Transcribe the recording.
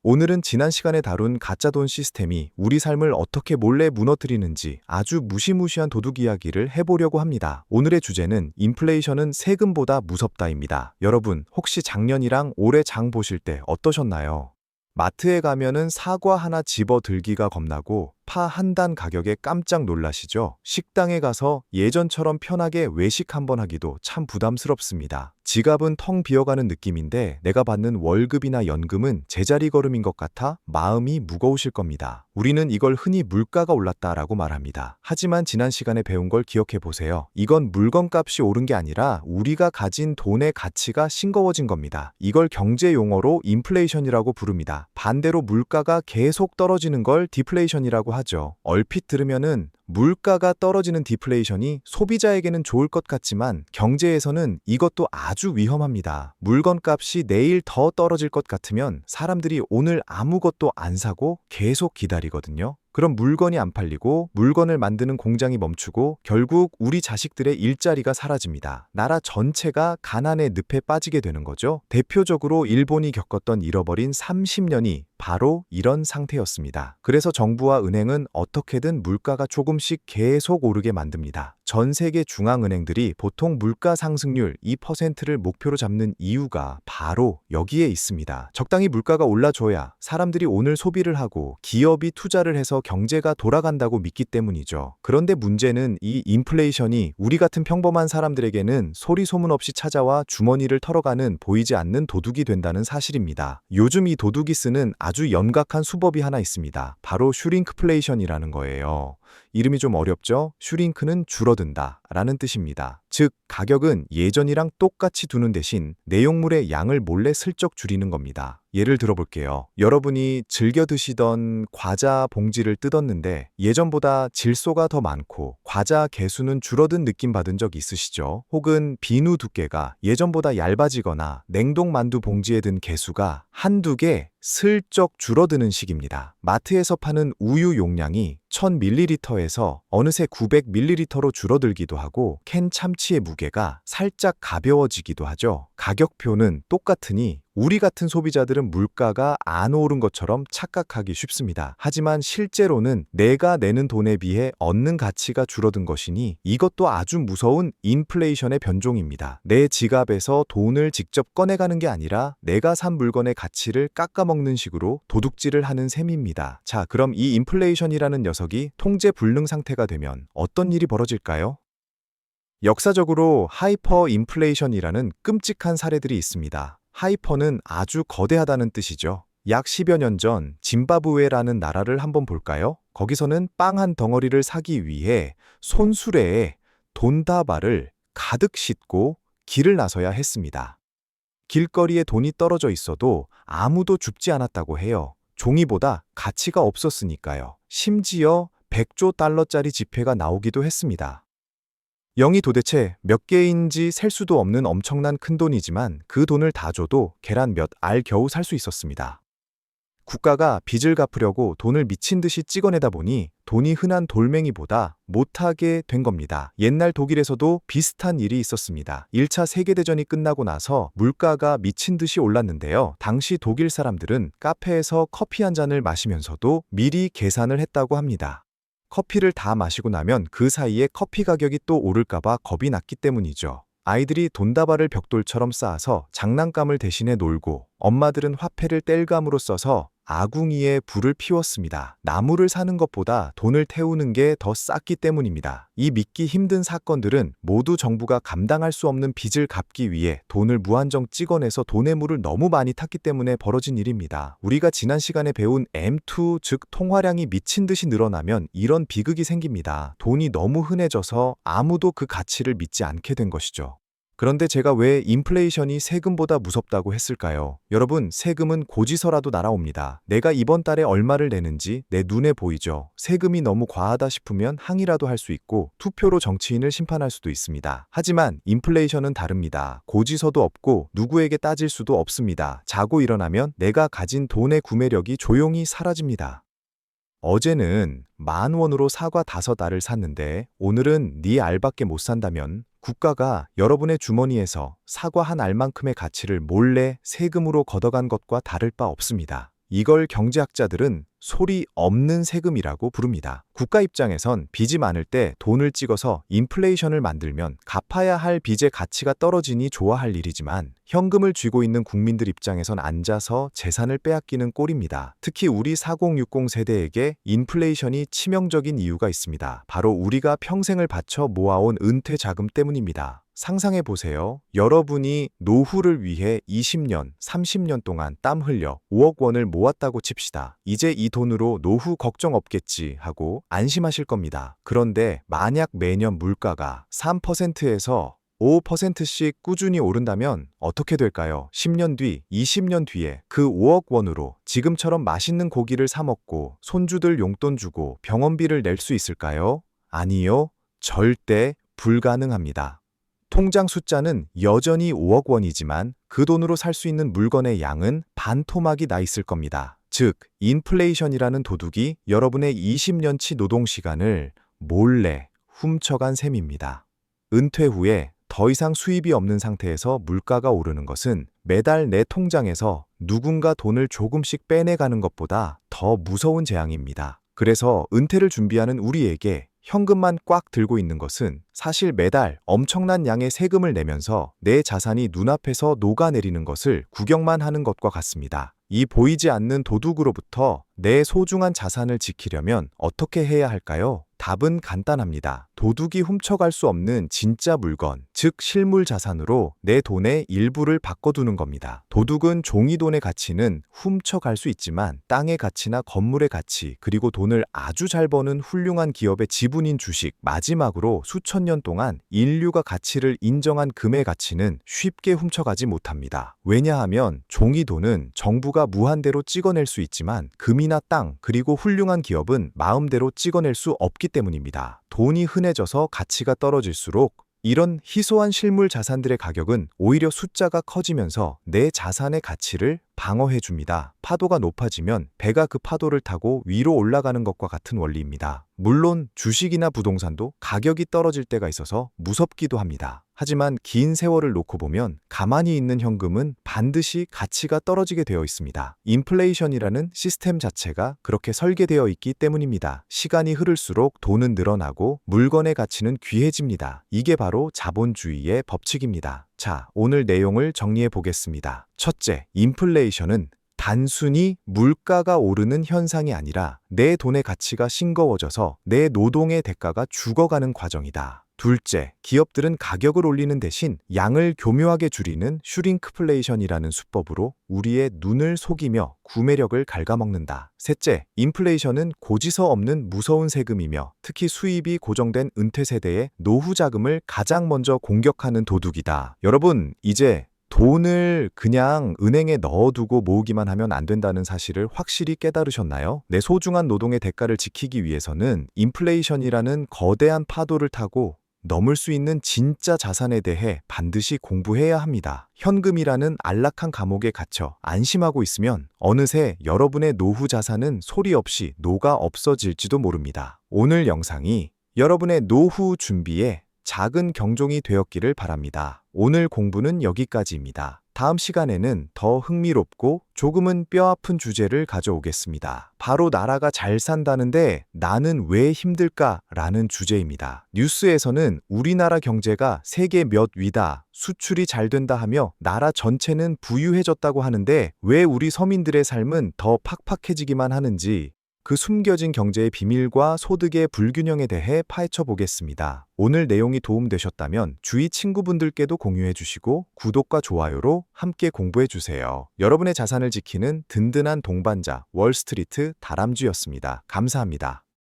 오늘은 지난 시간에 다룬 가짜돈 시스템이 우리 삶을 어떻게 몰래 무너뜨리는지 아주 무시무시한 도둑 이야기를 해보려고 합니다. 오늘의 주제는 인플레이션은 세금보다 무섭다입니다. 여러분, 혹시 작년이랑 올해 장 보실 때 어떠셨나요? 마트에 가면은 사과 하나 집어 들기가 겁나고 파 한 단 가격에 깜짝 놀라시죠? 식당에 가서 예전처럼 편하게 외식 한번 하기도 참 부담스럽습니다. 지갑은 텅 비어가는 느낌인데 내가 받는 월급이나 연금은 제자리 걸음인 것 같아 마음이 무거우실 겁니다. 우리는 이걸 흔히 물가가 올랐다라고 말합니다. 하지만 지난 시간에 배운 걸 기억해 보세요. 이건 물건값이 오른 게 아니라 우리가 가진 돈의 가치가 싱거워진 겁니다. 이걸 경제 용어로 인플레이션이라고 부릅니다. 반대로 물가가 계속 떨어지는 걸 디플레이션이라고 하죠. 얼핏 들으면은 물가가 떨어지는 디플레이션이 소비자에게는 좋을 것 같지만 경제에서는 이것도 아주 위험합니다. 물건값이 내일 더 떨어질 것 같으면 사람들이 오늘 아무것도 안 사고 계속 기다리거든요. 그럼 물건이 안 팔리고 물건을 만드는 공장이 멈추고 결국 우리 자식들의 일자리가 사라집니다. 나라 전체가 가난의 늪에 빠지게 되는 거죠. 대표적으로 일본이 겪었던 잃어버린 30년이 바로 이런 상태였습니다. 그래서 정부와 은행은 어떻게든 물가가 조금씩 계속 오르게 만듭니다. 전 세계 중앙은행들이 보통 물가 상승률 2%를 목표로 잡는 이유가 바로 여기에 있습니다. 적당히 물가가 올라줘야 사람들이 오늘 소비를 하고 기업이 투자를 해서 경제가 돌아간다고 믿기 때문이죠. 그런데 문제는 이 인플레이션이 우리 같은 평범한 사람들에게는 소리 소문 없이 찾아와 주머니를 털어가는 보이지 않는 도둑이 된다는 사실입니다. 요즘 이 도둑이 쓰는 아주 연각한 수법이 하나 있습니다. 바로 슈링크플레이션이라는 거예요. 이름이 좀 어렵죠? 슈링크는 줄어든다 라는 뜻입니다. 즉, 가격은 예전이랑 똑같이 두는 대신 내용물의 양을 몰래 슬쩍 줄이는 겁니다. 예를 들어볼게요. 여러분이 즐겨 드시던 과자 봉지를 뜯었는데 예전보다 질소가 더 많고 과자 개수는 줄어든 느낌 받은 적 있으시죠? 혹은 비누 두께가 예전보다 얇아지거나 냉동 만두 봉지에 든 개수가 한두 개 슬쩍 줄어드는 식입니다. 마트에서 파는 우유 용량이 1000ml에서 어느새 900ml로 줄어들기도 하고 캔 참치의 무게가 살짝 가벼워지기도 하죠. 가격표는 똑같으니 우리 같은 소비자들은 물가가 안 오른 것처럼 착각하기 쉽습니다. 하지만 실제로는 내가 내는 돈에 비해 얻는 가치가 줄어든 것이니 이것도 아주 무서운 인플레이션의 변종입니다. 내 지갑에서 돈을 직접 꺼내가는 게 아니라 내가 산 물건의 가치를 깎아먹는 식으로 도둑질을 하는 셈입니다. 자, 그럼 이 인플레이션이라는 녀석이 통제 불능 상태가 되면 어떤 일이 벌어질까요? 역사적으로 하이퍼 인플레이션이라는 끔찍한 사례들이 있습니다. 하이퍼는 아주 거대하다는 뜻이죠. 약 10여 년 전 짐바브웨라는 나라를 한번 볼까요? 거기서는 빵 한 덩어리를 사기 위해 손수레에 돈다발을 가득 싣고 길을 나서야 했습니다. 길거리에 돈이 떨어져 있어도 아무도 줍지 않았다고 해요. 종이보다 가치가 없었으니까요. 심지어 100조 달러짜리 지폐가 나오기도 했습니다. 0이 도대체 몇 개인지 셀 수도 없는 엄청난 큰 돈이지만 그 돈을 다 줘도 계란 몇 알 겨우 살 수 있었습니다. 국가가 빚을 갚으려고 돈을 미친 듯이 찍어내다 보니 돈이 흔한 돌멩이보다 못하게 된 겁니다. 옛날 독일에서도 비슷한 일이 있었습니다. 1차 세계대전이 끝나고 나서 물가가 미친 듯이 올랐는데요. 당시 독일 사람들은 카페에서 커피 한 잔을 마시면서도 미리 계산을 했다고 합니다. 커피를 다 마시고 나면 그 사이에 커피 가격이 또 오를까봐 겁이 났기 때문이죠. 아이들이 돈다발을 벽돌처럼 쌓아서 장난감을 대신해 놀고 엄마들은 화폐를 땔감으로 써서 아궁이에 불을 피웠습니다. 나무를 사는 것보다 돈을 태우는 게 더 쌌기 때문입니다. 이 믿기 힘든 사건들은 모두 정부가 감당할 수 없는 빚을 갚기 위해 돈을 무한정 찍어내서 돈의 물을 너무 많이 탔기 때문에 벌어진 일입니다. 우리가 지난 시간에 배운 M2, 즉 통화량이 미친 듯이 늘어나면 이런 비극이 생깁니다. 돈이 너무 흔해져서 아무도 그 가치를 믿지 않게 된 것이죠. 그런데 제가 왜 인플레이션이 세금보다 무섭다고 했을까요? 여러분, 세금은 고지서라도 날아옵니다. 내가 이번 달에 얼마를 내는지 내 눈에 보이죠. 세금이 너무 과하다 싶으면 항의라도 할 수 있고 투표로 정치인을 심판할 수도 있습니다. 하지만 인플레이션은 다릅니다. 고지서도 없고 누구에게 따질 수도 없습니다. 자고 일어나면 내가 가진 돈의 구매력이 조용히 사라집니다. 어제는 10,000원으로 사과 5알을 샀는데 오늘은 네 알밖에 못 산다면 국가가 여러분의 주머니에서 사과 한 알만큼의 가치를 몰래 세금으로 걷어간 것과 다를 바 없습니다. 이걸 경제학자들은 소리 없는 세금이라고 부릅니다. 국가 입장에선 빚이 많을 때 돈을 찍어서 인플레이션을 만들면 갚아야 할 빚의 가치가 떨어지니 좋아할 일이지만 현금을 쥐고 있는 국민들 입장에선 앉아서 재산을 빼앗기는 꼴입니다. 특히 우리 4060 세대에게 인플레이션이 치명적인 이유가 있습니다. 바로 우리가 평생을 바쳐 모아온 은퇴 자금 때문입니다. 상상해 보세요. 여러분이 노후를 위해 20년, 30년 동안 땀 흘려 5억 원을 모았다고 칩시다. 이제 이 돈으로 노후 걱정 없겠지 하고 안심하실 겁니다. 그런데 만약 매년 물가가 3%에서 5%씩 꾸준히 오른다면 어떻게 될까요? 10년 뒤, 20년 뒤에 그 5억 원으로 지금처럼 맛있는 고기를 사 먹고 손주들 용돈 주고 병원비를 낼 수 있을까요? 아니요. 절대 불가능합니다. 통장 숫자는 여전히 5억 원이지만 그 돈으로 살 수 있는 물건의 양은 반토막이 나 있을 겁니다. 즉, 인플레이션이라는 도둑이 여러분의 20년치 노동시간을 몰래 훔쳐간 셈입니다. 은퇴 후에 더 이상 수입이 없는 상태에서 물가가 오르는 것은 매달 내 통장에서 누군가 돈을 조금씩 빼내가는 것보다 더 무서운 재앙입니다. 그래서 은퇴를 준비하는 우리에게 현금만 꽉 들고 있는 것은 사실 매달 엄청난 양의 세금을 내면서 내 자산이 눈앞에서 녹아내리는 것을 구경만 하는 것과 같습니다. 이 보이지 않는 도둑으로부터 내 소중한 자산을 지키려면 어떻게 해야 할까요? 답은 간단합니다. 도둑이 훔쳐갈 수 없는 진짜 물건, 즉 실물 자산으로 내 돈의 일부를 바꿔두는 겁니다. 도둑은 종이돈의 가치는 훔쳐갈 수 있지만 땅의 가치나 건물의 가치, 그리고 돈을 아주 잘 버는 훌륭한 기업의 지분인 주식, 마지막으로 수천 년 동안 인류가 가치를 인정한 금의 가치는 쉽게 훔쳐가지 못합니다. 왜냐하면 종이돈은 정부가 무한대로 찍어낼 수 있지만 금이나 땅, 그리고 훌륭한 기업은 마음대로 찍어낼 수 없기 때문입니다. 돈이 흔해져서 가치가 떨어질수록 이런 희소한 실물 자산들의 가격은 오히려 숫자가 커지면서 내 자산의 가치를 방어해줍니다. 파도가 높아지면 배가 그 파도를 타고 위로 올라가는 것과 같은 원리입니다. 물론 주식이나 부동산도 가격이 떨어질 때가 있어서 무섭기도 합니다. 하지만 긴 세월을 놓고 보면 가만히 있는 현금은 반드시 가치가 떨어지게 되어 있습니다. 인플레이션이라는 시스템 자체가 그렇게 설계되어 있기 때문입니다. 시간이 흐를수록 돈은 늘어나고 물건의 가치는 귀해집니다. 이게 바로 자본주의의 법칙입니다. 자, 오늘 내용을 정리해 보겠습니다. 첫째, 인플레이션은 단순히 물가가 오르는 현상이 아니라 내 돈의 가치가 싱거워져서 내 노동의 대가가 죽어가는 과정이다. 둘째, 기업들은 가격을 올리는 대신 양을 교묘하게 줄이는 슈링크플레이션이라는 수법으로 우리의 눈을 속이며 구매력을 갉아먹는다. 셋째, 인플레이션은 고지서 없는 무서운 세금이며 특히 수입이 고정된 은퇴 세대의 노후 자금을 가장 먼저 공격하는 도둑이다. 여러분, 이제 돈을 그냥 은행에 넣어두고 모으기만 하면 안 된다는 사실을 확실히 깨달으셨나요? 내 소중한 노동의 대가를 지키기 위해서는 인플레이션이라는 거대한 파도를 타고 넘을 수 있는 진짜 자산에 대해 반드시 공부해야 합니다. 현금이라는 안락한 감옥에 갇혀 안심하고 있으면 어느새 여러분의 노후 자산은 소리 없이 녹아 없어질지도 모릅니다. 오늘 영상이 여러분의 노후 준비에 작은 경종이 되었기를 바랍니다. 오늘 공부는 여기까지입니다. 다음 시간에는 더 흥미롭고 조금은 뼈아픈 주제를 가져오겠습니다. 바로 나라가 잘 산다는데 나는 왜 힘들까? 라는 주제입니다. 뉴스에서는 우리나라 경제가 세계 몇 위다, 수출이 잘 된다 하며 나라 전체는 부유해졌다고 하는데 왜 우리 서민들의 삶은 더 팍팍해지기만 하는지 그 숨겨진 경제의 비밀과 소득의 불균형에 대해 파헤쳐 보겠습니다. 오늘 내용이 도움되셨다면 주위 친구분들께도 공유해 주시고 구독과 좋아요로 함께 공부해 주세요. 여러분의 자산을 지키는 든든한 동반자 월스트리트 다람쥐였습니다. 감사합니다.